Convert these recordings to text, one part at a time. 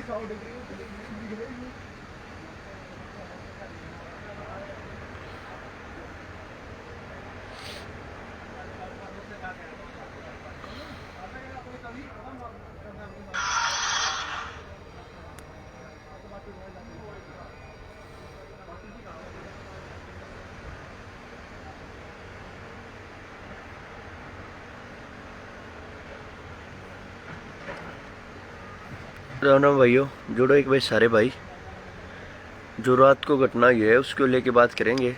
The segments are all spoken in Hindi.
राम राम भाइयों, जुड़ो एक भाई सारे भाई। जो रात को घटना हुई है उसको लेके बात करेंगे।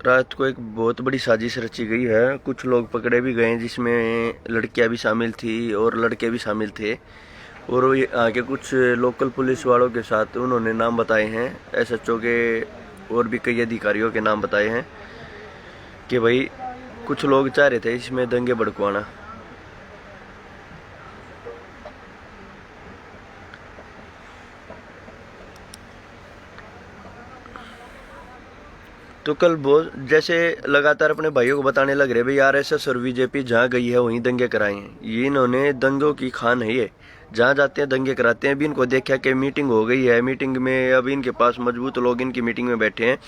रात को एक बहुत बड़ी साजिश रची गई है। कुछ लोग पकड़े भी गए जिसमें लड़कियां भी शामिल थी और लड़के भी शामिल थे। और यहाँ के कुछ लोकल पुलिस वालों के साथ उन्होंने नाम बताए हैं, एसएचओ के और भी कई अधिकारियों के नाम बताए हैं कि भाई कुछ लोग चाह रहे थे इसमें दंगे भड़कवाना। तो कल बहुत जैसे लगातार अपने भाइयों को बताने लग रहे भाई आरएसएस और बीजेपी जहाँ गई है वहीं दंगे कराए हैं। ये इन्होंने दंगों की खान है, ये जहाँ जाते हैं दंगे कराते हैं। अभी इनको देखा कि मीटिंग हो गई है, मीटिंग में अब इनके पास मजबूत लोग इनकी मीटिंग में बैठे हैं।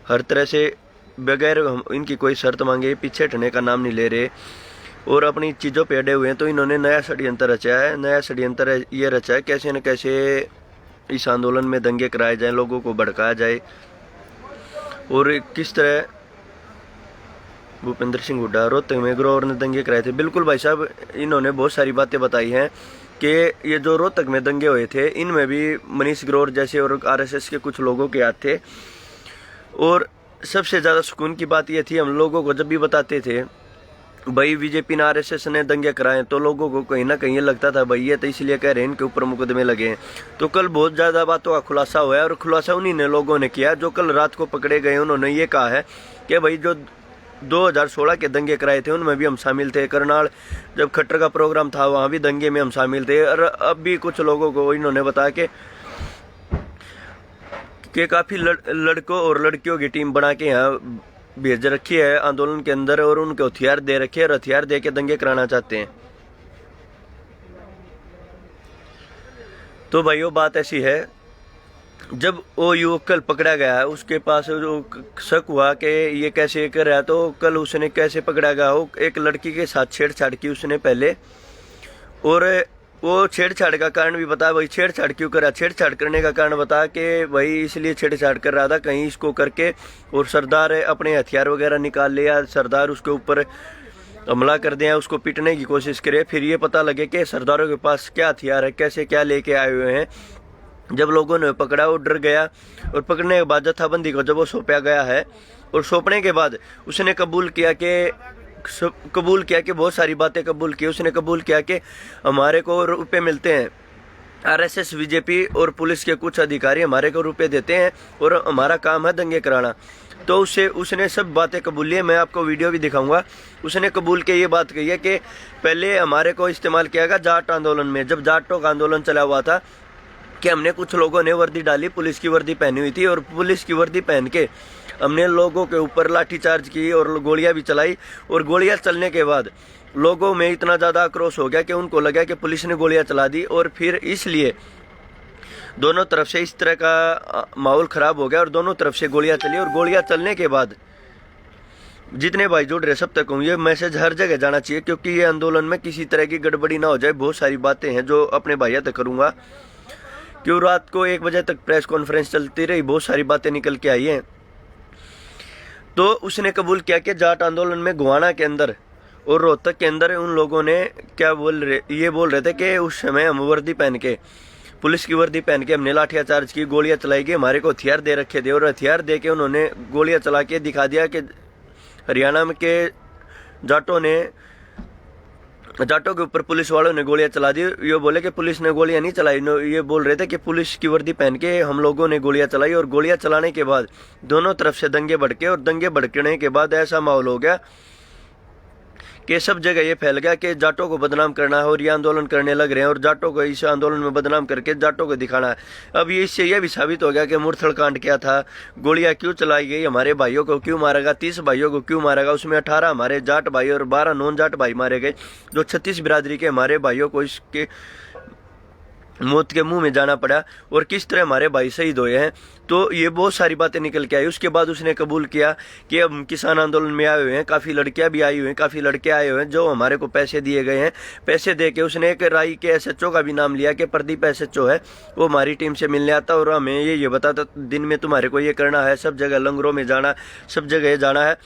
हर तरह से बगैर इनकी कोई शर्त मांगे पीछे हटने का नाम नहीं ले रहे और अपनी चीज़ों पे अड़े हुए हैं। तो इन्होंने नया षड्यंत्र रचा है। नया षड्यंत्र ये रचा है कैसे न कैसे इस आंदोलन में दंगे कराए जाए, लोगों को भड़काया जाए। और किस तरह भूपेंद्र सिंह हुड्डा रोहतक में ग्रोवर ने दंगे कराए थे। बिल्कुल भाई साहब, इन्होंने बहुत सारी बातें बताई हैं कि ये जो रोहतक में दंगे हुए थे इनमें भी मनीष ग्रोवर जैसे और आरएसएस के कुछ लोगों के हाथ थे। और सबसे ज़्यादा सुकून की बात यह थी, हम लोगों को जब भी बताते थे भाई बीजेपी ने आरएसएस ने दंगे कराए तो लोगों को कहीं ना कहीं ये लगता था भाई ये तो इसलिए कह रहे हैं इनके ऊपर मुकदमे लगे हैं। तो कल बहुत ज़्यादा बातों का खुलासा हुआ है और खुलासा उन्हीं ने लोगों ने किया जो कल रात को पकड़े गए। उन्होंने ये कहा है कि भाई जो 2016 के दंगे कराए थे उनमें भी हम शामिल थे। करनाल जब खट्टर का प्रोग्राम था वहाँ भी दंगे में हम शामिल थे। और अब भी कुछ लोगों को इन्होंने बताया कि काफ़ी लड़कों और लड़कियों की टीम बना के यहाँ भेज रखी है आंदोलन के अंदर और उनको हथियार दे रखे हैं और हथियार दे के दंगे कराना चाहते हैं। तो भाइयों बात ऐसी है, जब वो युवक कल पकड़ा गया है उसके पास जो शक हुआ कि ये कैसे कर रहा है, तो कल उसने कैसे पकड़ा गया, वो एक लड़की के साथ छेड़छाड़ की उसने पहले। और वो छेड़छाड़ का कारण भी बता भाई छेड़छाड़ क्यों करा। छेड़छाड़ करने का कारण बता कि भाई इसलिए छेड़छाड़ कर रहा था कहीं इसको करके और सरदार अपने हथियार वगैरह निकाल लिया, सरदार उसके ऊपर हमला कर दिया, उसको पीटने की कोशिश करे। फिर ये पता लगे कि सरदारों के पास क्या हथियार है, कैसे क्या लेके आए हुए हैं। जब लोगों ने पकड़ा वो डर गया और पकड़ने के बाद जत्थाबंदी को जब वो सौंपा गया है और सौंपने के बाद उसने कबूल किया कि बहुत सारी बातें कबूल की। उसने कबूल किया कि हमारे को रुपए मिलते हैं, आरएसएस बीजेपी और पुलिस के कुछ अधिकारी हमारे को रुपए देते हैं और हमारा काम है दंगे कराना। तो उसने सब बातें कबूल ली। मैं आपको वीडियो भी दिखाऊंगा। उसने कबूल के ये बात कही है कि पहले हमारे को इस्तेमाल किया गया जाट आंदोलन में, जब जाटों का आंदोलन चला हुआ था, कि हमने कुछ लोगों ने वर्दी डाली, पुलिस की वर्दी पहनी हुई थी और पुलिस की वर्दी पहन के हमने लोगों के ऊपर लाठीचार्ज की और गोलियां भी चलाई। और गोलियां चलने के बाद लोगों में इतना ज़्यादा आक्रोश हो गया कि उनको लगा कि पुलिस ने गोलियां चला दी और फिर इसलिए दोनों तरफ से इस तरह का माहौल ख़राब हो गया और दोनों तरफ से गोलियां चली। और गोलियां चलने के बाद जितने भाई जुड़ रहे सब तक ये मैसेज हर जगह जाना चाहिए, क्योंकि ये आंदोलन में किसी तरह की गड़बड़ी ना हो जाए। बहुत सारी बातें हैं जो अपने भाइयों तक करूँगा, क्यों रात को 1 बजे तक प्रेस कॉन्फ्रेंस चलती रही, बहुत सारी बातें निकल के आई हैं। तो उसने कबूल किया कि जाट आंदोलन में गोवाना के अंदर और रोहतक के अंदर उन लोगों ने क्या बोल रहे थे कि उस समय हम वर्दी पहन के, पुलिस की वर्दी पहन के हमने लाठीचार्ज की, गोलियां चलाई गई, हमारे को हथियार दे रखे थे और हथियार दे के उन्होंने गोलियां चला के दिखा दिया कि हरियाणा में के जाटों के ऊपर पुलिस वालों ने गोलियां चला दी। ये बोले कि पुलिस ने गोलियां नहीं चलाई। ये बोल रहे थे कि पुलिस की वर्दी पहन के हम लोगों ने गोलियां चलाई और गोलियां चलाने के बाद दोनों तरफ से दंगे भड़के और दंगे भड़कने के बाद ऐसा माहौल हो गया कि सब जगह ये फैल गया कि जाटों को बदनाम करना है और ये आंदोलन करने लग रहे हैं और जाटों को इस आंदोलन में बदनाम करके जाटों को दिखाना है। अब ये इससे यह भी साबित हो गया कि मुरथल कांड क्या था, गोलियां क्यों चलाई गई, हमारे भाइयों को क्यों मारा गया, 30 भाइयों को क्यों मारा गया, उसमें 18 हमारे जाट भाई और 12 नॉन जाट भाई मारे गए, जो 36 बिरादरी के हमारे भाइयों को इसके मौत के मुंह में जाना पड़ा और किस तरह हमारे भाई शहीद हुए हैं। तो ये बहुत सारी बातें निकल के आई। उसके बाद उसने कबूल किया कि अब किसान आंदोलन में आए हुए हैं, काफ़ी लड़कियां भी आई हुई हैं, काफ़ी लड़के आए हुए हैं जो हमारे को पैसे दिए गए हैं। पैसे दे के उसने एक राई के SHO का भी नाम लिया कि प्रदीप SHO है, वो हमारी टीम से मिलने आता और हमें ये बताता दिन में तुम्हारे को ये करना है, सब जगह लंगरों में जाना, सब जगह जाना है।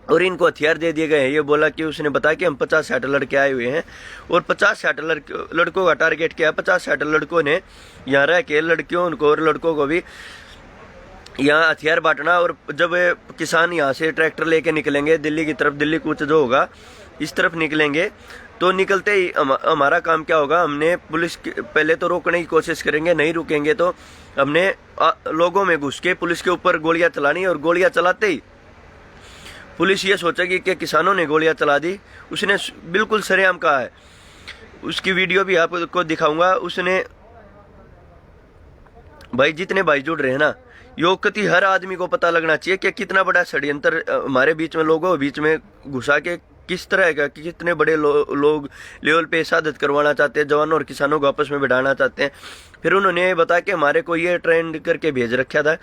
और इनको हथियार दे दिए गए हैं। ये बोला कि उसने बताया कि हम 50-60 लड़के आए हुए हैं और 50-60 लड़कों का टारगेट किया। 50-60 लड़कों ने यहाँ रह के लड़कियों उनको और लड़कों को भी यहाँ हथियार बांटना। और जब किसान यहाँ से ट्रैक्टर लेके निकलेंगे दिल्ली की तरफ, दिल्ली कूच जो होगा इस तरफ निकलेंगे, तो निकलते ही हमारा काम क्या होगा, हमने पुलिस पहले तो रोकने की कोशिश करेंगे, नहीं रुकेंगे तो हमने लोगों में घुस के पुलिस के ऊपर गोलियां चलानी। और गोलियां चलाते ही पुलिस ये सोचेगी कि किसानों ने गोलियां चला दी। उसने बिल्कुल सरेआम कहा है, उसकी वीडियो भी आपको दिखाऊंगा। उसने भाई जितने भाई जुड़ रहे हैं ना, योगकति हर आदमी को पता लगना चाहिए कि कितना बड़ा षड्यंत्र हमारे बीच में, लोगों के बीच में घुसा के किस तरह का, कि कितने बड़े लोग लेवल पे शहादत करवाना चाहते हैं, जवानों और किसानों को आपस में बिठाना चाहते हैं। फिर उन्होंने बताया कि हमारे को ये ट्रेंड करके भेज रखा था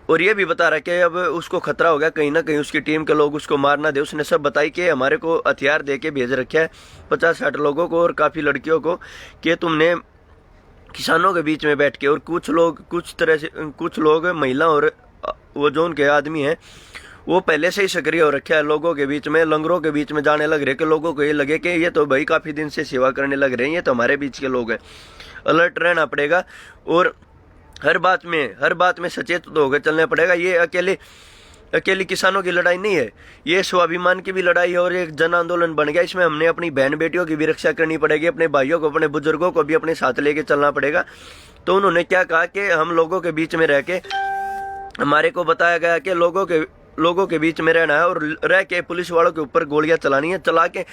और ये भी बता रहा कि अब उसको खतरा हो गया कहीं ना कहीं उसकी टीम के लोग उसको मार ना दे। उसने सब बताई कि हमारे को हथियार दे के भेज रखा है 50-60 लोगों को और काफ़ी लड़कियों को कि तुमने किसानों के बीच में बैठ के, और कुछ लोग कुछ लोग महिला और वो जो उनके आदमी हैं वो पहले से ही सक्रिय हो रखे हैं लोगों के बीच में, लंगरों के बीच में जाने लग रहे कि लोगों को ये लगे कि ये तो भाई काफ़ी दिन से सेवा करने लग रहे हैं, ये तो हमारे बीच के लोग हैं। अलर्ट रहना पड़ेगा और हर बात में सचेत तो होकर चलना पड़ेगा। ये अकेली किसानों की लड़ाई नहीं है, ये स्वाभिमान की भी लड़ाई है और एक जन आंदोलन बन गया। इसमें हमने अपनी बहन बेटियों की भी रक्षा करनी पड़ेगी, अपने भाइयों को, अपने बुजुर्गों को भी अपने साथ लेके चलना पड़ेगा। तो उन्होंने क्या कहा कि हम लोगों के बीच में रह के, हमारे को बताया गया कि लोगों के बीच में रहना है और रह के पुलिस वालों के ऊपर गोलियां चलानी है। चला के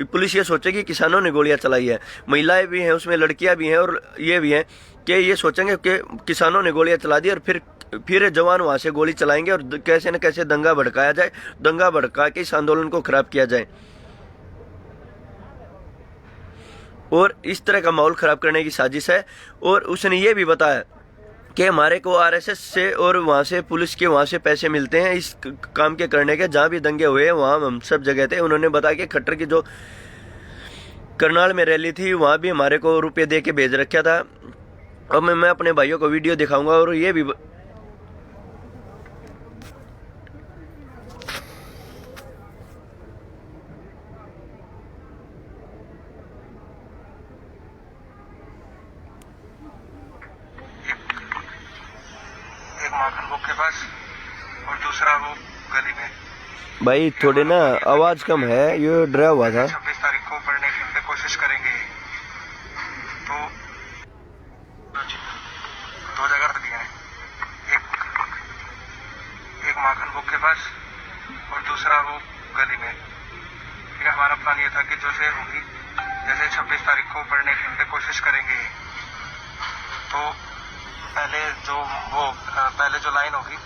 पुलिस ये सोचेगी किसानों ने गोलियां चलाई है, महिलाएं भी हैं उसमें, लड़कियां भी हैं और ये भी हैं कि ये सोचेंगे कि किसानों ने गोलियां चला दी और फिर जवान वहां से गोली चलाएंगे और कैसे न कैसे दंगा भड़काया जाए, दंगा भड़का के इस आंदोलन को खराब किया जाए। और इस तरह का माहौल खराब करने की साजिश है। और उसने ये भी बताया कि हमारे को RSS से और वहाँ से पुलिस के वहाँ से पैसे मिलते हैं इस काम के करने के। जहाँ भी दंगे हुए हैं वहाँ हम सब जगह थे। उन्होंने बताया कि खट्टर की जो करनाल में रैली थी वहाँ भी हमारे को रुपये दे के भेज रखा था। अब मैं अपने भाइयों को वीडियो दिखाऊंगा और ये भी माखन बुक के पास और दूसरा वो गली में। भाई थोड़े ना आवाज कम है, ये डरा हुआ था। 26 तारीख को पढ़ने की कोशिश करेंगे तो 2 जगह दिए हैं, एक माखन बुक के पास और दूसरा वो गली में। ठीक है, हमारा प्लान ये था कि जैसे होगी, जैसे 26 तारीख को पढ़ने की कोशिश करेंगे तो पहले जो लाइन होगी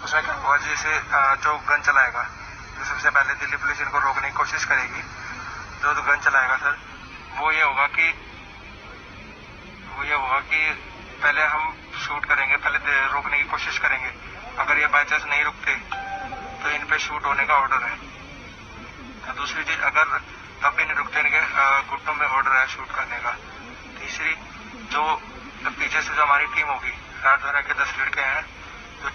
उसमें क्या होगा, जैसे जो गन चलाएगा, जो सबसे पहले दिल्ली पुलिस इनको रोकने की कोशिश करेगी, जो गन चलाएगा सर वो ये होगा कि पहले हम शूट करेंगे, पहले रोकने की कोशिश करेंगे। अगर ये बाई चांस नहीं रुकते तो इन पे शूट होने का ऑर्डर है। दूसरी चीज, अगर तब भी नहीं रुकते, इनके घुटनों में ऑर्डर है शूट करने का। तीसरी, जो पीछे से जो हमारी टीम होगी, राजधारा के 10 लड़के हैं, जो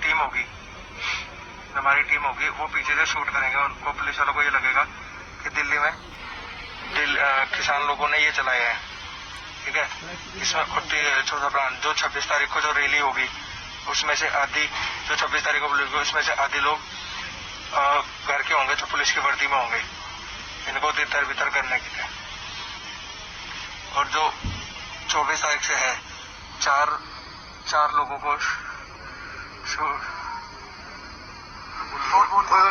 हमारी टीम होगी वो पीछे से शूट करेंगे। उनको पुलिस वालों को ये लगेगा कि दिल्ली में किसान लोगों ने ये चलाए हैं। ठीक है, इसमें चौथा प्लान, जो 26 तारीख को जो रैली होगी उसमें से आधी, जो 26 तारीख को पुलिस, उसमें से आधी लोग घर के होंगे जो पुलिस की वर्दी में होंगे, इनको तितर बितर करने के लिए। और जो 24 तारीख से है, चार लोगों को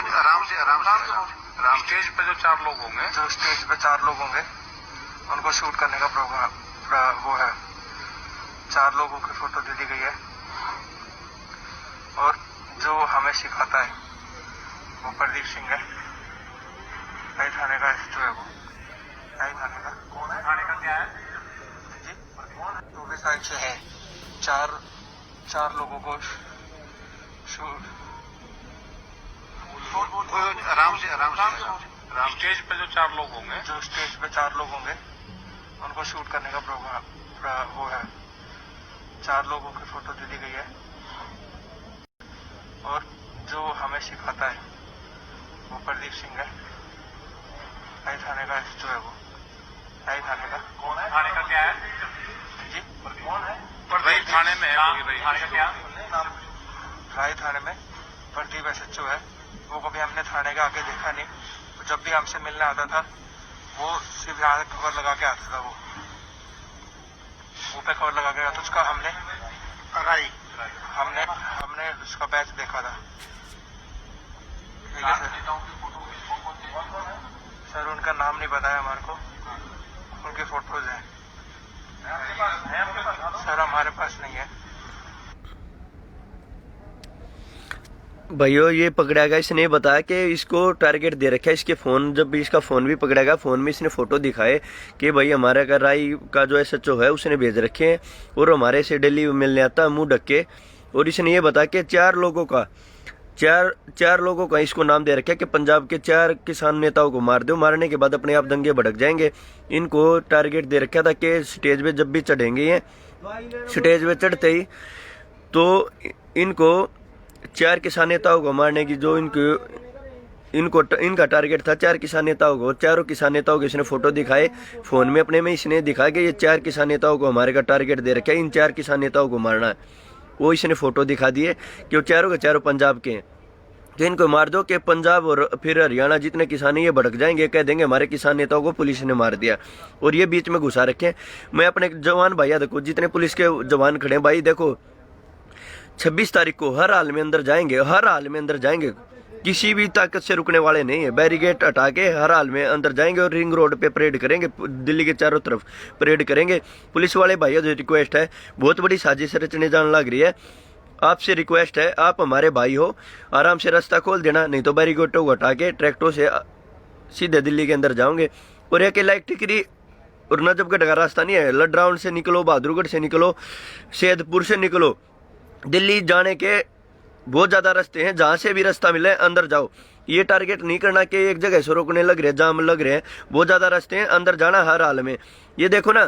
आराम से राम स्टेज पे जो 4 लोग होंगे, जो स्टेज पे 4 लोग होंगे, उनको शूट करने का प्रोग्राम वो है। 4 लोगों की फोटो दे दी गई है। और जो हमें सिखाता है वो प्रदीप सिंह है। नई थाने का जो है वो नई थाने का कौन है? थाने का क्या है जी? तो भी साइड से है। 4 लोगों को राम स्टेज पे जो 4 लोग होंगे, जो स्टेज पे 4 लोग होंगे, उनको शूट करने का प्रोग्राम वो है। 4 लोगों की फोटो दे दी गई है। और जो हमें सिखाता है वो प्रदीप सिंह है। नई थाने का जो है वो नई थाने का कौन है? थाने का क्या है जी? कौन है? प्रदीप थाने में है। थाने का क्या नाम? राय थाने में प्रदीप SHO है। वो कभी हमने थाने के आगे देखा नहीं। जब भी हमसे मिलने आता था वो सिर्फ यहाँ कवर लगा के आता था। वो पे कवर लगा के आता। उसका हमने उसका बैच देखा था। सर उनका नाम नहीं पता है हमारे को। उनकी फोटोज हैं सर, हमारे पास नहीं है। भाइयों ये पकड़ा गया, इसने बताया कि इसको टारगेट दे रखा है। इसके फोन, जब भी इसका फोन भी पकड़ा गया, फोन में इसने फोटो दिखाए कि भाई हमारे का राय का जो SHO है उसने भेज रखे हैं और हमारे से दिल्ली मिलने आता मुंह ढक के। और इसने ये बताया कि 4 लोगों का इसको नाम दे रखा है कि पंजाब के 4 किसान नेताओं को मार दो, मारने के बाद अपने आप दंगे भड़क जाएंगे। इनको टारगेट दे रखा था कि स्टेज पे जब भी चढ़ेंगे, ये स्टेज पे चढ़ते ही तो इनको 4 किसान नेताओं को मारने की जो इनका टारगेट था। 4 किसान नेताओं को, 4 किसान नेताओं के इसने फोटो दिखाए फोन में अपने में। इसने दिखा कि ये 4 किसान नेताओं को हमारे का टारगेट दे रखा है, इन 4 किसान नेताओं को मारना है। वो इसने फोटो दिखा दिए कि वो 4 के 4 पंजाब के हैं, तो इनको मार दो कि पंजाब और फिर हरियाणा जितने किसान हैं ये भड़क जाएंगे, कह देंगे हमारे किसान नेताओं को पुलिस ने मार दिया। और ये बीच में घुसा रखे। मैं अपने जवान भैया देखो, जितने पुलिस के जवान खड़े हैं भाई, देखो 26 तारीख को हर हाल में अंदर जाएंगे, हर हाल में अंदर जाएंगे। किसी भी ताकत से रुकने वाले नहीं है। बैरिकेड हटा के हर हाल में अंदर जाएंगे और रिंग रोड पे परेड करेंगे। दिल्ली के चारों तरफ परेड करेंगे। पुलिस वाले भाइयों से रिक्वेस्ट है, बहुत बड़ी साजिश रचने जाने लग रही है। आपसे रिक्वेस्ट है, आप हमारे भाई हो, आराम से रास्ता खोल देना, नहीं तो बैरिकेड को हटा के ट्रैक्टरों से सीधे दिल्ली के अंदर जाओगे। और अकेला एक टिकरी और नजफगढ़ का रास्ता नहीं है। लड्राउंड से निकलो, बहादुरगढ़ से निकलो, सैदपुर से निकलो, दिल्ली जाने के बहुत ज्यादा रास्ते हैं। जहां से भी रास्ता मिले अंदर जाओ। ये टारगेट नहीं करना कि एक जगह से रोकने लग रहे, जाम लग रहे हैं। बहुत ज्यादा रास्ते हैं, अंदर जाना हर हाल में। ये देखो ना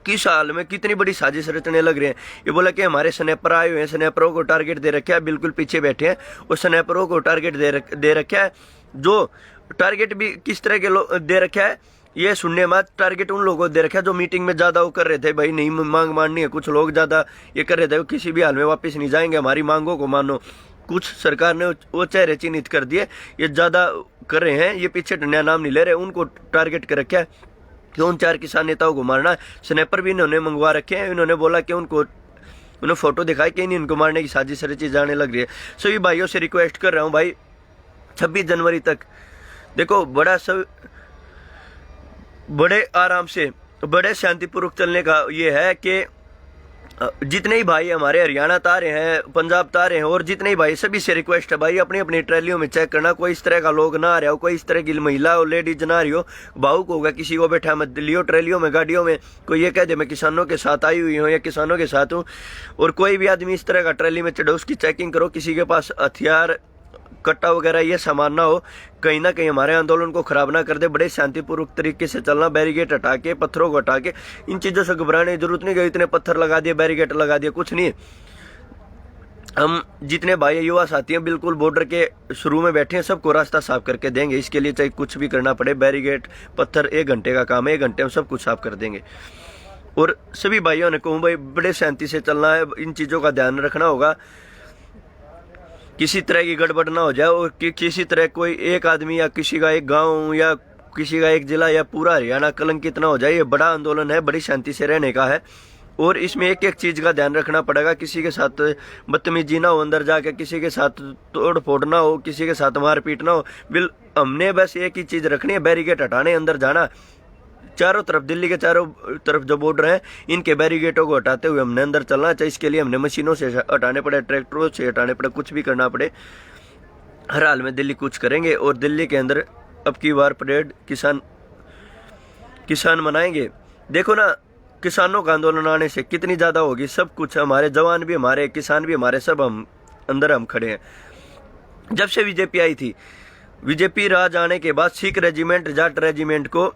किस हाल में कितनी बड़ी साजिश रचने लग रहे हैं। ये बोला कि हमारे स्नैपर आए हुए हैं, स्नैपरों को टारगेट दे रखा है, बिल्कुल पीछे बैठे हैं और स्नैपरों को टारगेट दे रखा है। जो टारगेट भी किस तरह के दे रखा है ये सुनने मत। टारगेट उन लोगों को दे रखा है जो मीटिंग में ज्यादा वो कर रहे थे, भाई नहीं मांग माननी है। कुछ लोग ज्यादा ये कर रहे थे, किसी भी हाल में वापस नहीं जाएंगे, हमारी मांगों को मानो। कुछ सरकार ने वो चेहरे चिन्हित कर दिए, ये ज्यादा कर रहे हैं, ये पीछे डंडा नाम नहीं ले रहे, उनको टारगेट कर रखा है कि उन 4 किसान नेताओं को मारना है। स्नैपर भी इन्होंने मंगवा रखे हैं। इन्होंने बोला कि उन्हें फोटो दिखाई कि इनको मारने की साजिश रची जाने लग रही है। सभी भाइयों से रिक्वेस्ट कर रहा हूँ भाई, 26 जनवरी तक देखो बड़े आराम से, बड़े शांतिपूर्वक चलने का ये है कि जितने ही भाई हमारे हरियाणा तारे हैं, पंजाब तारे हैं, और जितने ही भाई, सभी से रिक्वेस्ट है भाई, अपनी अपनी ट्रैलियों में चेक करना, कोई इस तरह का लोग ना आ रहा हो, कोई इस तरह की महिला और लेडीज ना आ रही हो। भावुक होगा किसी को बैठा मत लियो ट्रैलियों में, गाड़ियों में। कोई ये कह दे मैं किसानों के साथ आई हुई हूँ या किसानों के साथ हूँ। और कोई भी आदमी इस तरह का ट्रैली में चढ़ो, उसकी चेकिंग करो। किसी के पास हथियार, कट्टा वगैरह ये सामान ना हो, कहीं ना कहीं हमारे आंदोलन को खराब ना कर दे। बड़े शांतिपूर्वक तरीके से चलना, बैरिकेड हटा के, पत्थरों को हटा के। इन चीजों से घबराने की जरूरत नहीं कि इतने पत्थर लगा दिए, बैरिकेड लगा दिए, कुछ नहीं। हम जितने भाई युवा साथी हैं बिल्कुल बॉर्डर के शुरू में बैठे हैं, सबको रास्ता साफ करके देंगे। इसके लिए चाहे कुछ भी करना पड़े, बैरिकेड, पत्थर, 1 घंटे का काम है, 1 घंटे में सब कुछ साफ कर देंगे। और सभी भाइयों ने कहूँ भाई, बड़े शांति से चलना है, इन चीजों का ध्यान रखना होगा, किसी तरह की गड़बड़ ना हो जाए। और किसी तरह कोई एक आदमी या किसी का एक गांव या किसी का एक जिला या पूरा हरियाणा कलंकित ना हो जाए। ये बड़ा आंदोलन है, बड़ी शांति से रहने का है। और इसमें एक एक चीज का ध्यान रखना पड़ेगा। किसी के साथ बदतमीजी ना हो, अंदर जाके किसी के साथ तोड़ फोड़ ना हो, किसी के साथ मारपीट ना हो। हमने बस एक ही चीज रखनी है, बैरिकेड हटाने, अंदर जाना। चारों तरफ, दिल्ली के चारों तरफ जो बॉर्डर हैं, इनके बैरिकेडों को हटाते हुए हमने अंदर चलना चाहिए। इसके लिए हमने मशीनों से हटाने पड़े, ट्रैक्टरों से हटाने पड़े, कुछ भी करना पड़े, हर हाल में दिल्ली कुछ करेंगे। और दिल्ली के अंदर अब की बार परेड किसान मनाएंगे। देखो ना, किसानों का आंदोलन आने से कितनी ज्यादा होगी। सब कुछ, हमारे जवान भी हमारे, किसान भी हमारे, सब हम खड़े हैं। जब से बीजेपी आई थी, बीजेपी राज आने के बाद सिख रेजिमेंट, जाट रेजिमेंट को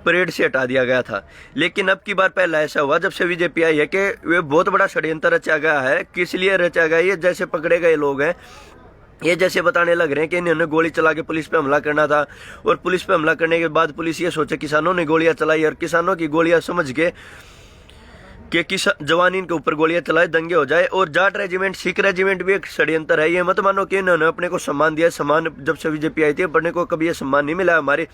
परेड से हटा दिया गया था। लेकिन अब की बार पहला ऐसा हुआ जब से बीजेपी आई है कि वे बहुत बड़ा षड्यंत्र रचा गया है। किस लिए रचा गया? ये जैसे पकड़े गए लोग हैं, ये जैसे बताने लग रहे हैं कि इन्होंने गोली चला के पुलिस पे हमला करना था, और पुलिस पे हमला करने के बाद पुलिस ये सोचे किसानों ने गोलियां चलाई, और किसानों की गोलियां समझ के कि जवान इनके ऊपर गोलियां चलाए, दंगे हो जाए। और जाट रेजिमेंट, सिख रेजिमेंट भी एक षड्यंत्र है। ये मत मानो कि इन्होंने अपने को सम्मान दिया। सम्मान जब से बीजेपी आई थी, अपने को कभी ये सम्मान नहीं मिला। हमारे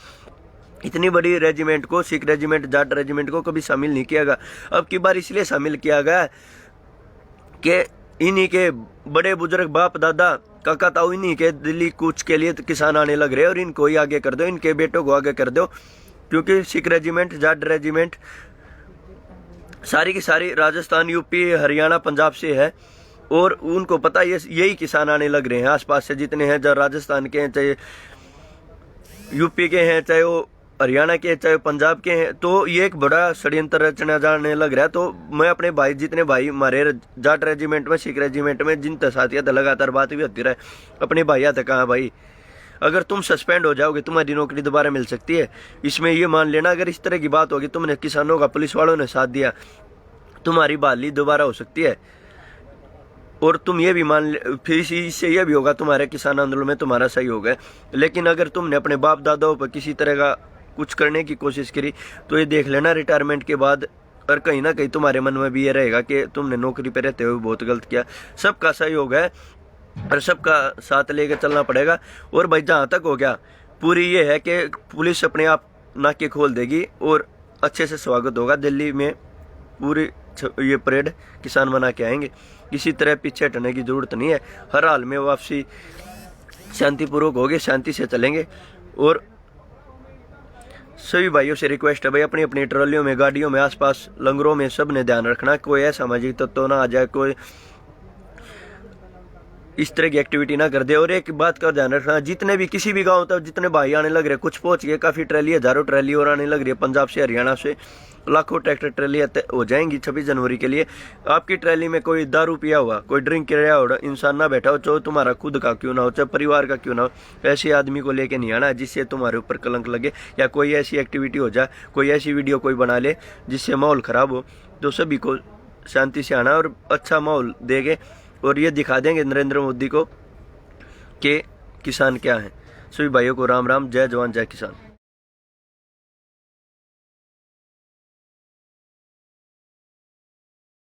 इतनी बड़ी रेजिमेंट को, सिख रेजिमेंट, जाट रेजिमेंट को कभी शामिल नहीं किया गया। अब की बार इसलिए शामिल किया गया कि इन्हीं के बड़े बुजुर्ग, बाप दादा, काका ताऊ, इन्हीं के दिल्ली कूच के लिए किसान आने लग रहे हैं, और इनको ही आगे कर दो, इनके बेटों को आगे कर दो। क्योंकि सिख रेजिमेंट, जाट रेजिमेंट सारी की सारी राजस्थान, यूपी, हरियाणा, पंजाब से है, और उनको पता है यही किसान आने लग रहे हैं। आसपास से जितने हैं, जो राजस्थान के हैं, चाहे यूपी के हैं, चाहे वो हरियाणा के, चाहे पंजाब के हैं, तो ये एक बड़ा षड्यंत्र रचना जाने लग रहा है। तो मैं अपने भाई, जितने भाई हमारे जाट रेजिमेंट में, सिख रेजिमेंट में, जिन साथियों से लगातार बात भी होती रहे, अपने भाइयों से कहा, भाई अगर तुम सस्पेंड हो जाओगे, तुम्हारी नौकरी दोबारा मिल सकती है। इसमें ये मान लेना, अगर इस तरह की बात होगी, तुमने किसानों का, पुलिस वालों ने साथ दिया, तुम्हारी बहाली दोबारा हो सकती है। और तुम ये भी मान ले, फिर इससे यह भी होगा तुम्हारे किसान आंदोलन में तुम्हारा सही होगा। लेकिन अगर तुमने अपने बाप दादाओं पर किसी तरह का कुछ करने की कोशिश करी, तो ये देख लेना रिटायरमेंट के बाद, और कहीं ना कहीं तुम्हारे मन में भी ये रहेगा कि तुमने नौकरी पे रहते हुए बहुत गलत किया। सबका सहयोग है और सबका साथ लेकर चलना पड़ेगा। और भाई जहाँ तक हो गया, पूरी ये है कि पुलिस अपने आप नाके खोल देगी और अच्छे से स्वागत होगा दिल्ली में। पूरी ये परेड किसान मना के आएंगे, किसी तरह पीछे हटने की जरूरत नहीं है। हर हाल में वापसी शांतिपूर्वक होगी, शांति से चलेंगे। और सभी भाइयों से रिक्वेस्ट है, भाई अपनी अपनी ट्रॉलियों में, गाड़ियों में, आसपास लंगरों में सब ने ध्यान रखना, कोई असामाजिक तत्व ना आ जाए, कोई इस तरह की एक्टिविटी ना कर दे। और एक बात का ध्यान रखना, जितने भी किसी भी गांव तक जितने भाई आने लग रहे, कुछ पहुंच गए, काफी ट्रैली, हजारों ट्रैली और आने लग रही है, पंजाब से, हरियाणा से लाखों ट्रैक्टर ट्रैली हो जाएंगी 26 जनवरी के लिए। आपकी ट्रैली में कोई दारू पिया हुआ, कोई ड्रिंक किया हुआ इंसान ना बैठा हो, चाहे तुम्हारा खुद का क्यों ना हो, चाहे परिवार का क्यों ना हो, ऐसे आदमी को लेके नहीं आना जिससे तुम्हारे ऊपर कलंक लगे, या कोई ऐसी एक्टिविटी हो जाए, कोई ऐसी वीडियो कोई बना ले जिससे माहौल खराब हो। तो सभी को शांति से आना और अच्छा माहौल देंगे, और ये दिखा देंगे नरेंद्र मोदी को कि किसान क्या है। सभी भाइयों को राम राम, जय जवान जय किसान।